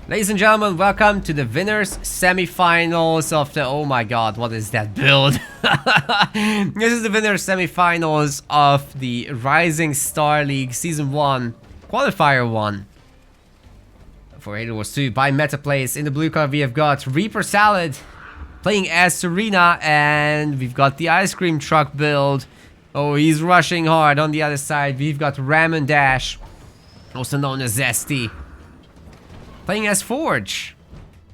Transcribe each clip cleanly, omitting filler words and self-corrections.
Ladies and gentlemen, welcome to the winners semifinals of the... Oh my god, what is that build? This is the winners semifinals of the Rising Star League Season 1 Qualifier 1 for Halo Wars 2 by Metaplays. In the blue card we have got Reaper Salad playing as Serena, and we've got the ice cream truck build. Oh, he's rushing hard. On the other side we've got Ramondash, also known as Zesty, playing as Forge.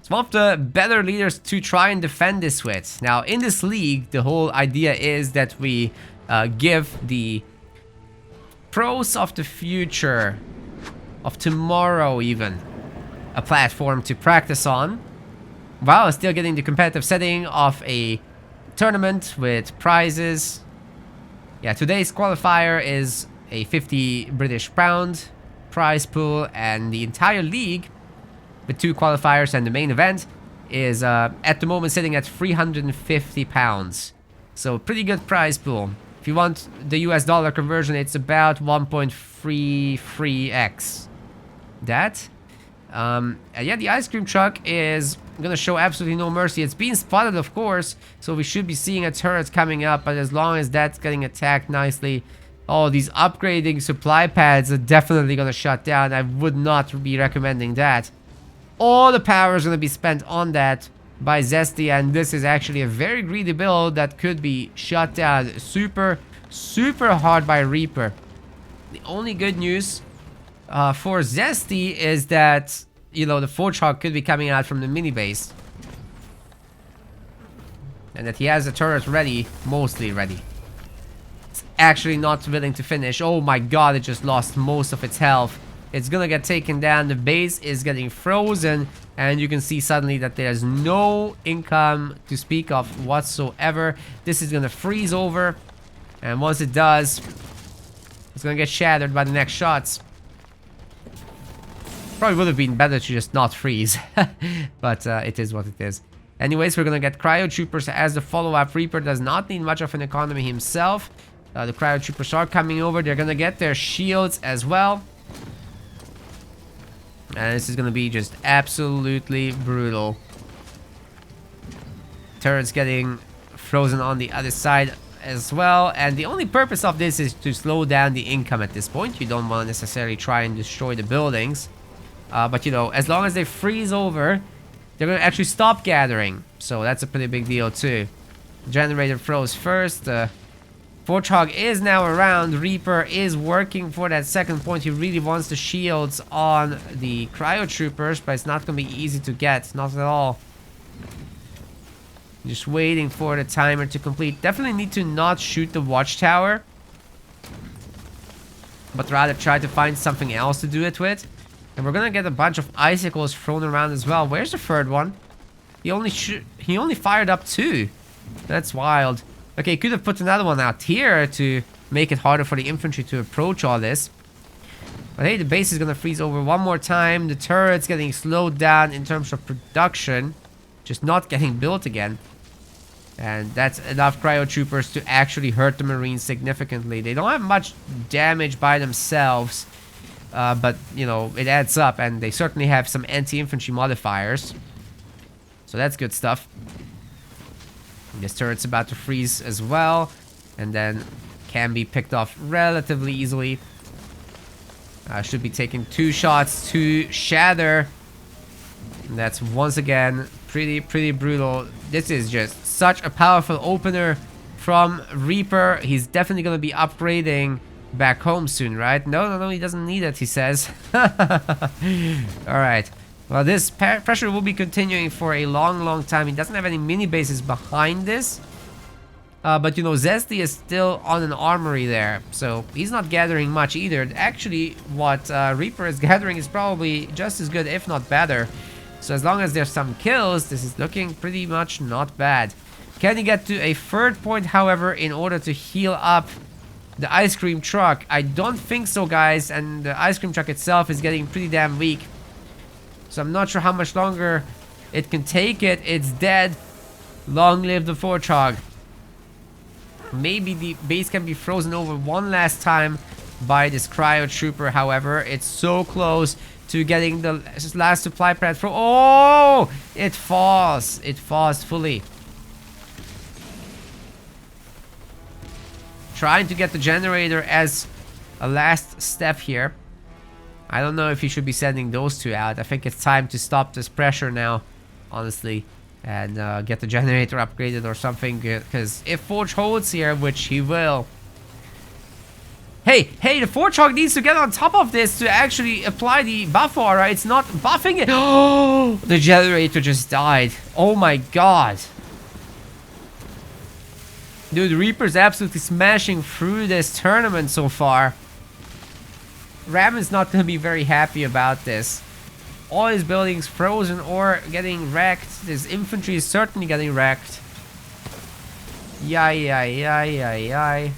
It's one of the better leaders to try and defend this with. Now, in this league, the whole idea is that we give the pros of the future, of tomorrow even, a platform to practice on, while still getting the competitive setting of a tournament with prizes. Yeah, today's qualifier is a 50 British pound prize pool, and the entire league with 2 qualifiers and the main event is at the moment sitting at 350 pounds. So pretty good prize pool. If you want the US dollar conversion, it's about 1.33x that. And yeah, the ice cream truck is gonna show absolutely no mercy. It's being spotted, of course, so we should be seeing a turret coming up, but as long as that's getting attacked nicely. Oh, these upgrading supply pads are definitely gonna shut down. I would not be recommending that. All the power is going to be spent on that by Zesty, and this is actually a very greedy build that could be shut down super hard by Reaper. The only good news for Zesty is that, you know, the Forge Hog could be coming out from the mini base, and that he has the turret ready, mostly ready. It's actually not willing to finish. Oh my god, it just lost most of its health. It's gonna get taken down. The base is getting frozen, and you can see suddenly that there's no income to speak of whatsoever. This is gonna freeze over, and once it does, it's gonna get shattered by the next shots. Probably would have been better to just not freeze, but it is what it is. Anyways, we're gonna get Cryo Troopers as the follow-up. Reaper does not need much of an economy himself. The Cryo Troopers are coming over. They're gonna get their shields as well. And this is going to be just absolutely brutal. Turrets getting frozen on the other side as well. And the only purpose of this is to slow down the income at this point. You don't want to necessarily try and destroy the buildings. But, you know, as long as they freeze over, they're going to actually stop gathering. So that's a pretty big deal too. Generator froze first. Forge Hog is now around. Reaper is working for that second point. He really wants the shields on the Cryo Troopers, but it's not going to be easy to get. Not at all. Just waiting for the timer to complete. Definitely need to not shoot the watchtower, but rather try to find something else to do it with. And we're going to get a bunch of icicles thrown around as well. Where's the third one? He only fired up 2. That's wild. Okay, could have put another one out here to make it harder for the infantry to approach all this. But hey, the base is gonna freeze over one more time. The turret's getting slowed down in terms of production, just not getting built again. And that's enough Cryo Troopers to actually hurt the Marines significantly. They don't have much damage by themselves, but, you know, it adds up, and they certainly have some anti-infantry modifiers. So that's good stuff. This turret's about to freeze as well, and then can be picked off relatively easily. Should be taking 2 shots to shatter. And that's once again pretty brutal. This is just such a powerful opener from Reaper. He's definitely going to be upgrading back home soon, right? No, he doesn't need it, he says. Alright. Well, this pressure will be continuing for a long time. He doesn't have any mini bases behind this. But, you know, Zesty is still on an armory there. So, he's not gathering much either. Actually, what Reaper is gathering is probably just as good, if not better. So, as long as there's some kills, this is looking pretty much not bad. Can he get to a third point, however, in order to heal up the ice cream truck? I don't think so, guys. And the ice cream truck itself is getting pretty damn weak. So I'm not sure how much longer it can take it. It's dead. Long live the Forge Hog. Maybe the base can be frozen over one last time by this Cryo Trooper. However, it's so close to getting the last supply pad from. Oh, it falls. It falls fully. Trying to get the generator as a last step here. I don't know if he should be sending those two out. I think it's time to stop this pressure now, honestly, and get the generator upgraded or something. Because if Forge holds here, which he will. Hey, the Forge Hog needs to get on top of this to actually apply the buff aura. It's not buffing it. Oh, the generator just died. Oh my god. Dude, Reaper's absolutely smashing through this tournament so far. Ramon's not going to be very happy about this. All his buildings frozen or getting wrecked. His infantry is certainly getting wrecked. Yay.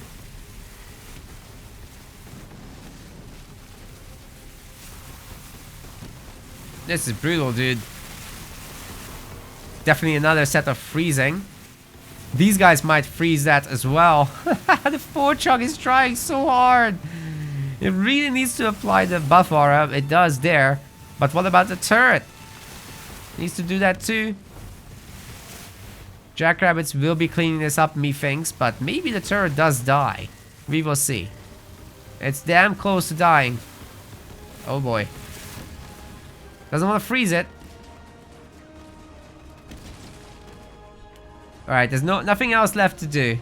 This is brutal, dude. Definitely another set of freezing. These guys might freeze that as well. The Forge Hog is trying so hard. It really needs to apply the buff aura. It does there. But what about the turret? It needs to do that too. Jackrabbits will be cleaning this up, methinks. But maybe the turret does die. We will see. It's damn close to dying. Oh boy. Doesn't want to freeze it. Alright, there's nothing else left to do.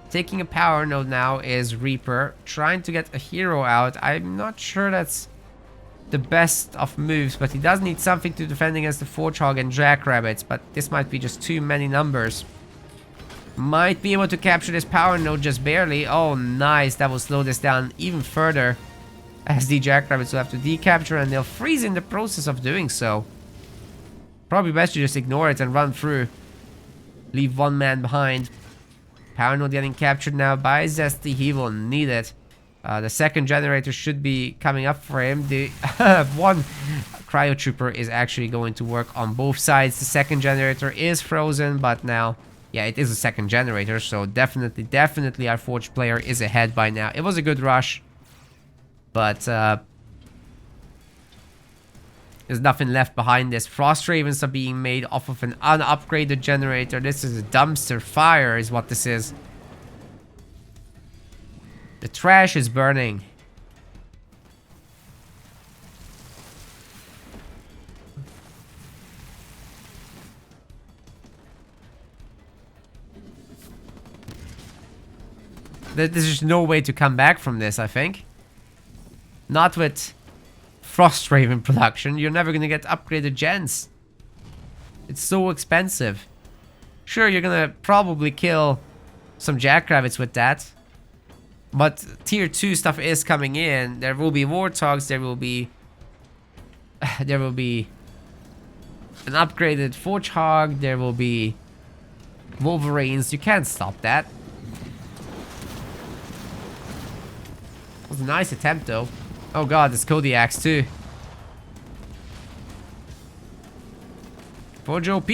Taking a power node now is Reaper. Trying to get a hero out. I'm not sure that's the best of moves, but he does need something to defend against the Forge Hog and Jackrabbits. But this might be just too many numbers. Might be able to capture this power node just barely. Oh, nice. That will slow this down even further. As the Jackrabbits will have to decapture and they'll freeze in the process of doing so. Probably best to just ignore it and run through. Leave one man behind. Power node getting captured now by Zesty. He will need it. The second generator should be coming up for him. The one cryo trooper is actually going to work on both sides. The second generator is frozen, but now, yeah, it is a second generator. So definitely our Forge player is ahead by now. It was a good rush, but there's nothing left behind this. Frost Ravens are being made off of an unupgraded generator. This is a dumpster fire is what this is. The trash is burning. There's just no way to come back from this, I think. Not with Frost Raven production. You're never gonna get upgraded gens. It's so expensive. Sure, you're gonna probably kill some Jackrabbits with that. But tier 2 stuff is coming in. There will be Warthogs, there will be an upgraded Forge Hog, there will be Wolverines. You can't stop that. It was a nice attempt though. Oh god, there's Kodiaks too. Forge OP.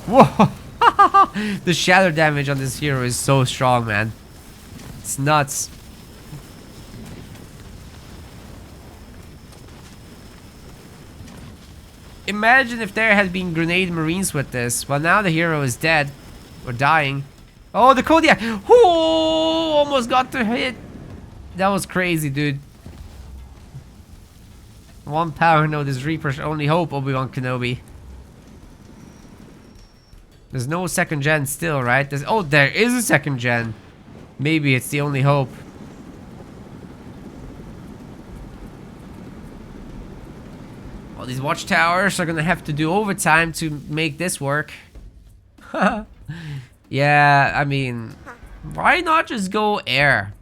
Whoa! The shatter damage on this hero is so strong, man. It's nuts. Imagine if there had been grenade marines with this. Well, now the hero is dead. Or dying. Oh, the Kodiak! Oh, almost got to hit. That was crazy, dude. One power node is Reaper's only hope, Obi-Wan Kenobi. There's no second gen still, right? Oh, there is a second gen. Maybe it's the only hope. Well, these watchtowers are gonna have to do overtime to make this work. Yeah, I mean, why not just go air?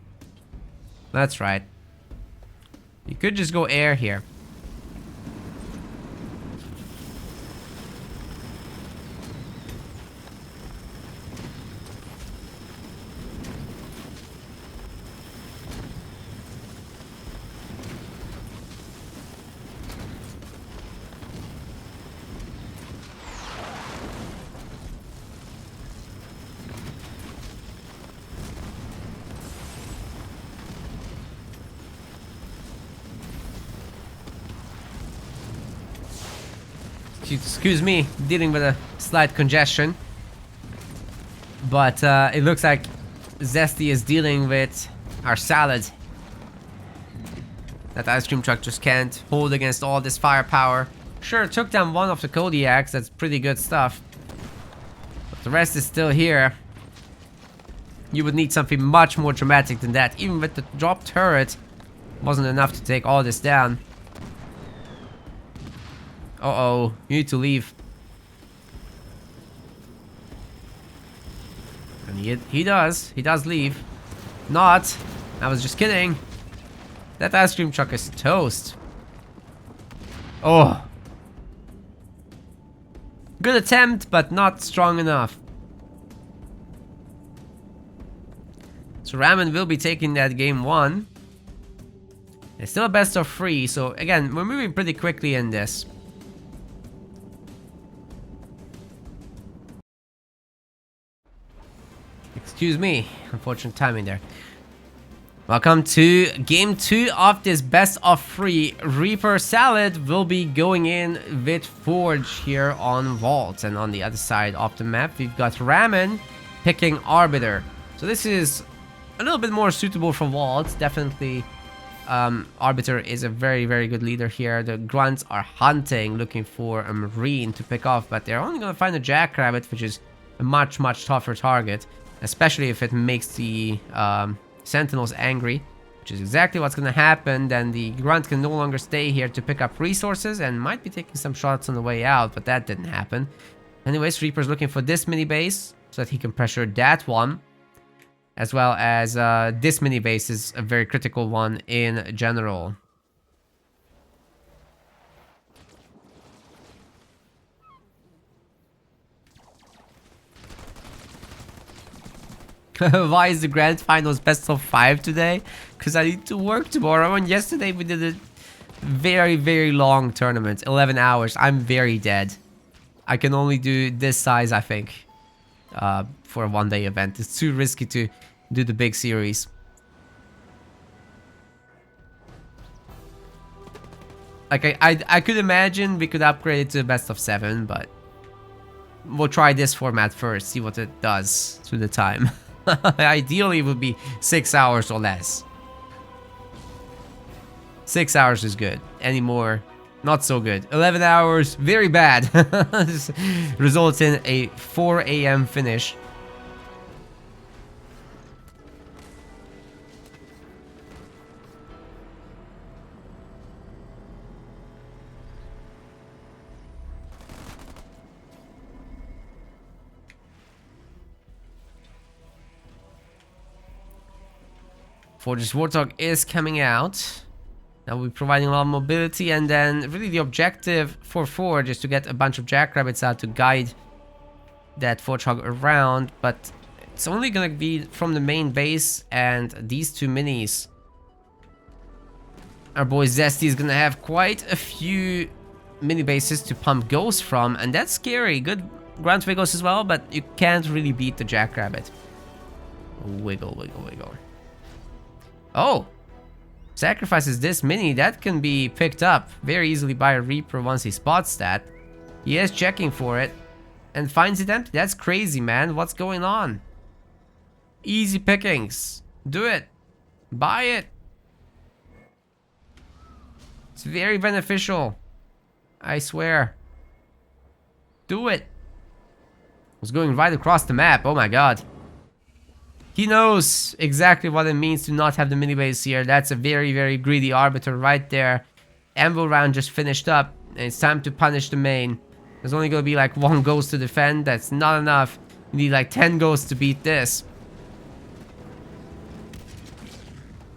That's right. You could just go air here. excuse me, dealing with a slight congestion. But it looks like Zesty is dealing with our salad. That ice cream truck just can't hold against all this firepower. Sure, it took down one of the Kodiaks, that's pretty good stuff. But the rest is still here. You would need something much more dramatic than that. Even with the drop turret, wasn't enough to take all this down. Uh-oh, you need to leave. And he does leave. Not. I was just kidding. That ice cream truck is toast. Oh. Good attempt, but not strong enough. So Ramen will be taking that game 1. It's still a best of 3, so again, we're moving pretty quickly in this. Excuse me, unfortunate timing there. Welcome to game 2 of this best of 3. Reaper Salad will be going in with Forge here on Vault, and on the other side of the map we've got Ramen picking Arbiter. So this is a little bit more suitable for Vault, definitely. Arbiter is a very, very good leader here. The grunts are hunting, looking for a Marine to pick off, but they're only going to find a Jackrabbit, which is a much, much tougher target, especially if it makes the Sentinels angry, which is exactly what's going to happen. Then the grunt can no longer stay here to pick up resources and might be taking some shots on the way out, but that didn't happen. Anyways, Reaper's looking for this mini base so that he can pressure that one. As well as this mini base is a very critical one in general. Why is the grand finals best of 5 today? Because I need to work tomorrow, and yesterday we did a very, very long tournament, 11 hours. I'm very dead. I can only do this size, I think, for a one-day event. It's too risky to do the big series. Like I could imagine we could upgrade it to best of 7, but we'll try this format first, see what it does through the time. Ideally it would be 6 hours or less. 6 hours is good. Any more, not so good. 11 hours, very bad. This results in a 4 AM finish. Forge's Warthog is coming out. That will be providing a lot of mobility, and then really the objective for Forge is to get a bunch of Jackrabbits out to guide that Warthog around, but it's only gonna be from the main base and these 2 minis. Our boy Zesty is gonna have quite a few mini bases to pump ghosts from, and that's scary. Good ground wiggles as well, but you can't really beat the Jackrabbit. Wiggle, wiggle, wiggle. Oh, sacrifices this mini. That can be picked up very easily by a Reaper once he spots that. He is checking for it and finds it empty. That's crazy, man. What's going on? Easy pickings. Do it. Buy it. It's very beneficial. I swear. Do it. It's going right across the map. Oh my god. He knows exactly what it means to not have the mini base here. That's a very, very greedy Arbiter right there. Anvil round just finished up, and it's time to punish the main. There's only going to be like 1 ghost to defend. That's not enough. You need like 10 ghosts to beat this.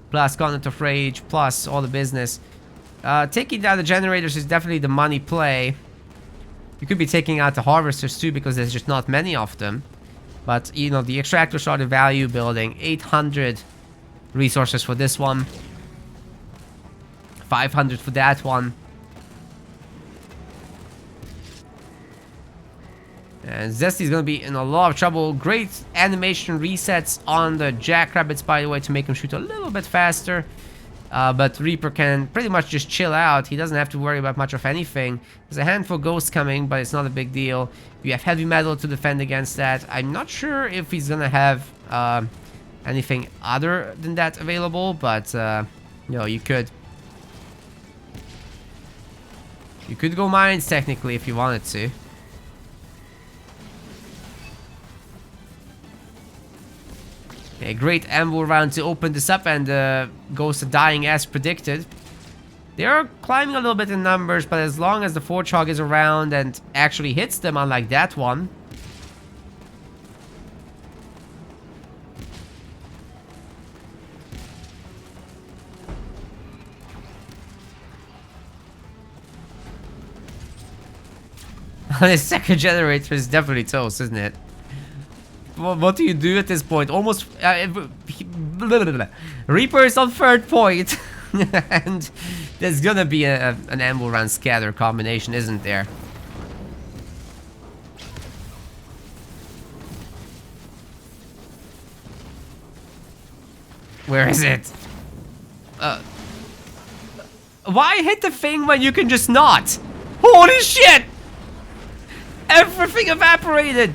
Plus Covenant of Rage, plus all the business. Taking down the generators is definitely the money play. You could be taking out the harvesters too, because there's just not many of them. But, you know, the extractors are the value building. 800 resources for this one. 500 for that one. And Zesty's gonna be in a lot of trouble. Great animation resets on the Jackrabbits, by the way, to make them shoot a little bit faster. But Reaper can pretty much just chill out. He doesn't have to worry about much of anything. There's a handful of ghosts coming, but it's not a big deal. You have heavy metal to defend against that. I'm not sure if he's gonna have anything other than that available, but you know, you could go mines technically if you wanted to. A great amble round to open this up, and Ghosts are dying as predicted. They are climbing a little bit in numbers, but as long as the Forge is around and actually hits them, unlike that one. The second generator is definitely toast, isn't it? What do you do at this point? Almost... Reaper is on third point. And there's gonna be an amble round scatter combination, isn't there? Where is it? Why hit the thing when you can just not? Holy shit! Everything evaporated!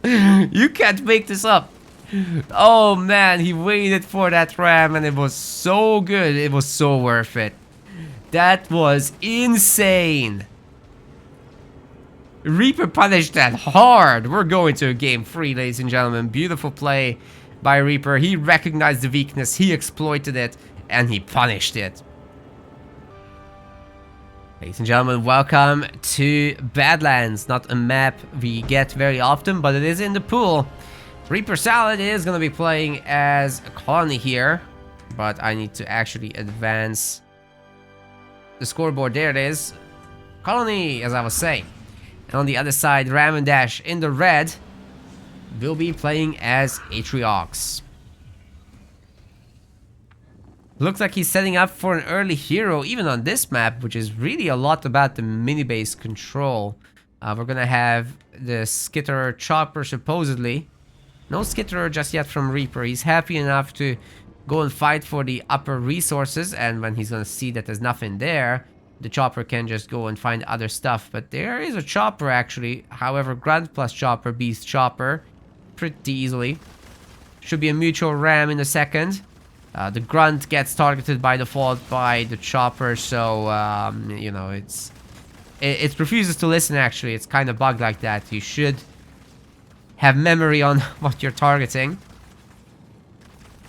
You can't make this up. Oh man, he waited for that ram and it was so good. It was so worth it. That was insane. Reaper punished that hard. We're going to game 3, ladies and gentlemen. Beautiful play by Reaper. He recognized the weakness, he exploited it, and he punished it. Ladies and gentlemen, welcome to Badlands. Not a map we get very often, but it is in the pool. Reaper Salad is going to be playing as a colony here, but I need to actually advance the scoreboard. There it is. Colony, as I was saying. And on the other side, Ramondash in the red will be playing as Atriox. Looks like he's setting up for an early hero, even on this map, which is really a lot about the mini-base control. We're gonna have the Skitterer Chopper, supposedly. No Skitterer just yet from Reaper. He's happy enough to go and fight for the upper resources, and when he's gonna see that there's nothing there, the Chopper can just go and find other stuff. But there is a Chopper, actually. However, Grunt plus Chopper beats Chopper pretty easily. Should be a mutual ram in a second. The Grunt gets targeted by default by the Chopper, so, you know, it refuses to listen, actually. It's kind of bugged like that. You should have memory on what you're targeting.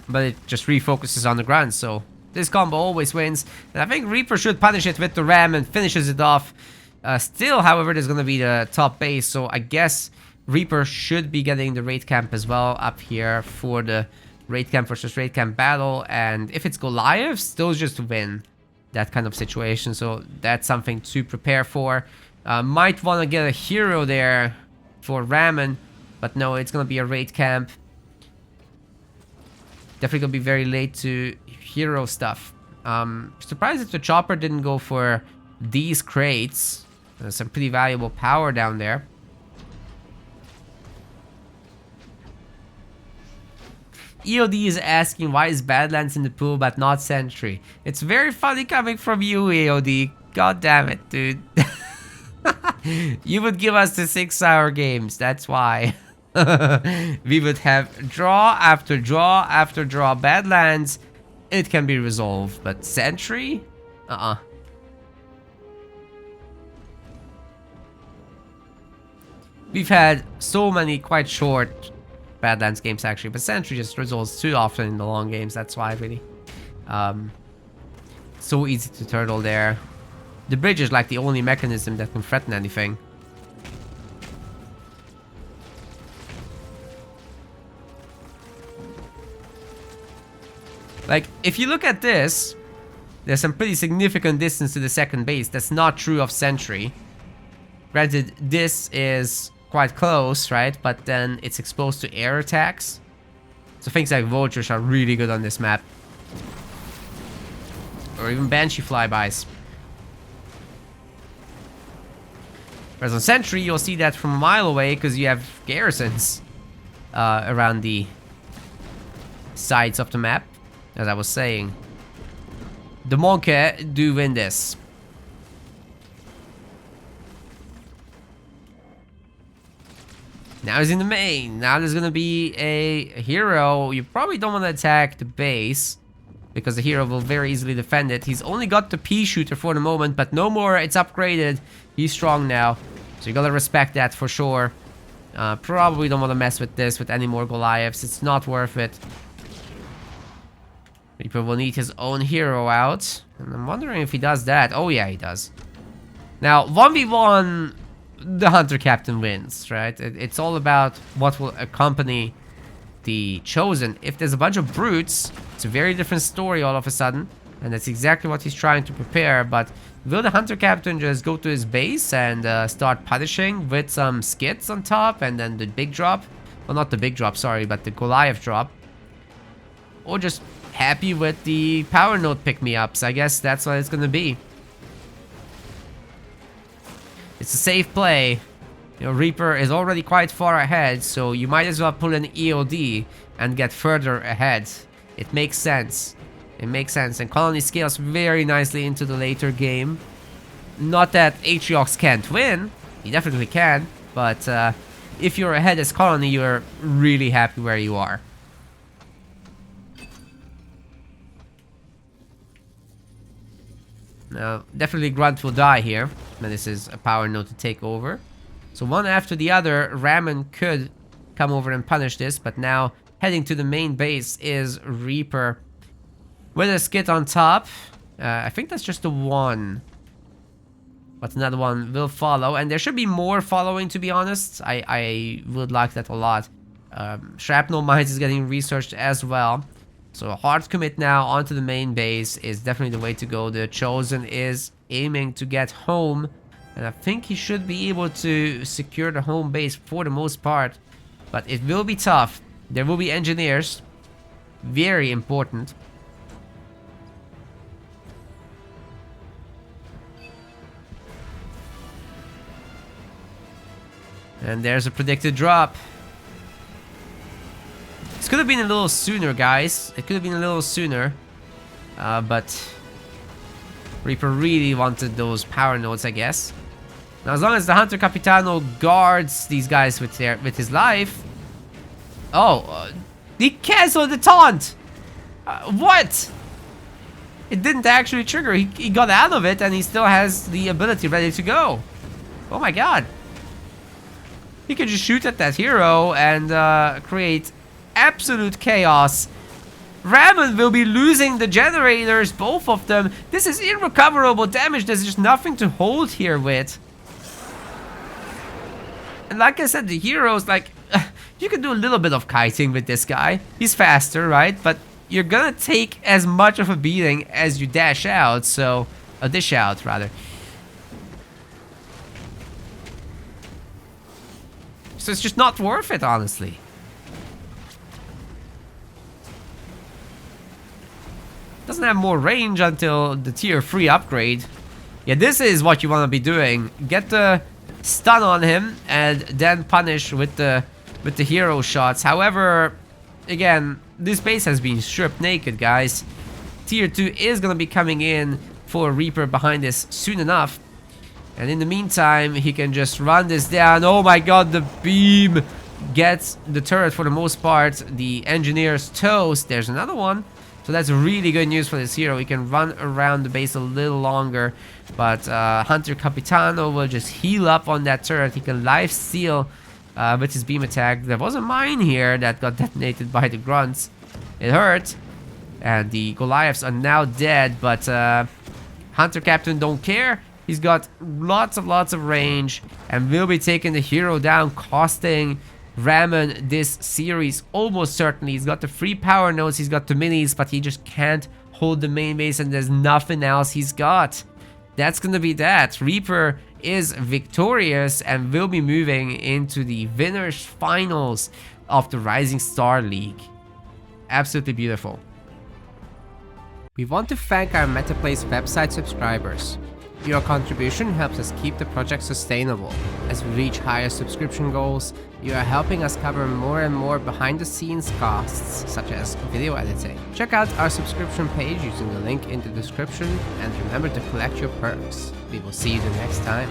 But it just refocuses on the Grunt, so this combo always wins. And I think Reaper should punish it with the ram and finishes it off. Still, however, there's going to be the top base, so I guess Reaper should be getting the raid camp as well up here for the raid camp versus raid camp battle, and if it's Goliaths, those just win that kind of situation, so that's something to prepare for. Might want to get a hero there for Ramon, but no, it's gonna be a raid camp. Definitely gonna be very late to hero stuff. Surprised if the Chopper didn't go for these crates. There's some pretty valuable power down there. EOD is asking why is Badlands in the pool but not Sentry. It's very funny coming from you, EOD. God damn it, dude. You would give us the 6-hour games, that's why. We would have draw after draw after draw. Badlands, it can be resolved, but Sentry? We've had so many quite short Badlands games, actually, but Sentry just resolves too often in the long games. That's why, really. So easy to turtle there. The bridge is like the only mechanism that can threaten anything. Like, if you look at this, there's some pretty significant distance to the second base. That's not true of Sentry. Granted, this is quite close, right? But then it's exposed to air attacks. So things like vultures are really good on this map. Or even banshee flybys. Whereas on Sentry, you'll see that from a mile away because you have garrisons around the sides of the map. As I was saying, the Monkey do win this. Now he's in the main. Now there's gonna be a hero. You probably don't want to attack the base, because the hero will very easily defend it. He's only got the pea shooter for the moment, but no more. It's upgraded. He's strong now. So you gotta respect that for sure. Probably don't want to mess with this with any more Goliaths. It's not worth it. Reaper will need his own hero out. And I'm wondering if he does that. Oh yeah, he does. Now, 1v1, the Hunter Captain wins, right? It's all about what will accompany the Chosen. If there's a bunch of brutes, it's a very different story all of a sudden. And that's exactly what he's trying to prepare. But will the Hunter Captain just go to his base and start punishing with some skits on top and then the big drop? Well, not the big drop, sorry, but the Goliath drop. Or just happy with the power node pick-me-ups. I guess that's what it's gonna be. It's a safe play. You know, Reaper is already quite far ahead, so you might as well pull an EOD and get further ahead. It makes sense. It makes sense. And Colony scales very nicely into the later game. Not that Atriox can't win. He definitely can. But if you're ahead as Colony, you're really happy where you are. Now, definitely Grunt will die here. And this is a power node to take over. So one after the other, Ramon could come over and punish this. But now, heading to the main base is Reaper. With a skit on top. I think that's just the one. But another one will follow. And there should be more following, to be honest. I would like that a lot. Shrapnel Mines is getting researched as well. So a hard commit now onto the main base is definitely the way to go. The Chosen is aiming to get home. And I think he should be able to secure the home base for the most part. But it will be tough. There will be engineers. Very important. And there's a predicted drop. This could have been a little sooner, guys. It could have been a little sooner. But Reaper really wanted those power nodes, I guess. Now, as long as the Hunter Capitano guards these guys with his life. Oh, he canceled the taunt. What? It didn't actually trigger. He got out of it, and he still has the ability ready to go. Oh my god. He could just shoot at that hero and create absolute chaos. Ramon will be losing the generators, both of them. This is irrecoverable damage. There's just nothing to hold here with. And like I said, the heroes, like, you can do a little bit of kiting with this guy. He's faster, right? But you're gonna take as much of a beating as you dash out, so... dish out, rather. So it's just not worth it, honestly. Doesn't have more range until the tier 3 upgrade. Yeah, this is what you want to be doing. Get the stun on him and then punish with the hero shots. However, again, this base has been stripped naked, guys. Tier 2 is going to be coming in for Reaper behind this soon enough. And in the meantime, he can just run this down. Oh my god, the beam gets the turret for the most part. The engineer's toast. There's another one. So that's really good news for this hero. He can run around the base a little longer. But Hunter Capitano will just heal up on that turret. He can life steal with his beam attack. There was a mine here that got detonated by the grunts. It hurt. And the Goliaths are now dead. But Hunter Captain don't care. He's got lots of range and will be taking the hero down, costing Ramon this series almost certainly. He's got the 3 power nodes, he's got the minis, but he just can't hold the main base and there's nothing else he's got. That's gonna be that. Reaper is victorious and will be moving into the winners finals of the Rising Star League. Absolutely beautiful. We want to thank our MetaPlace website subscribers. Your contribution helps us keep the project sustainable. As we reach higher subscription goals, you are helping us cover more and more behind-the-scenes costs, such as video editing. Check out our subscription page using the link in the description, and remember to collect your perks. We will see you the next time.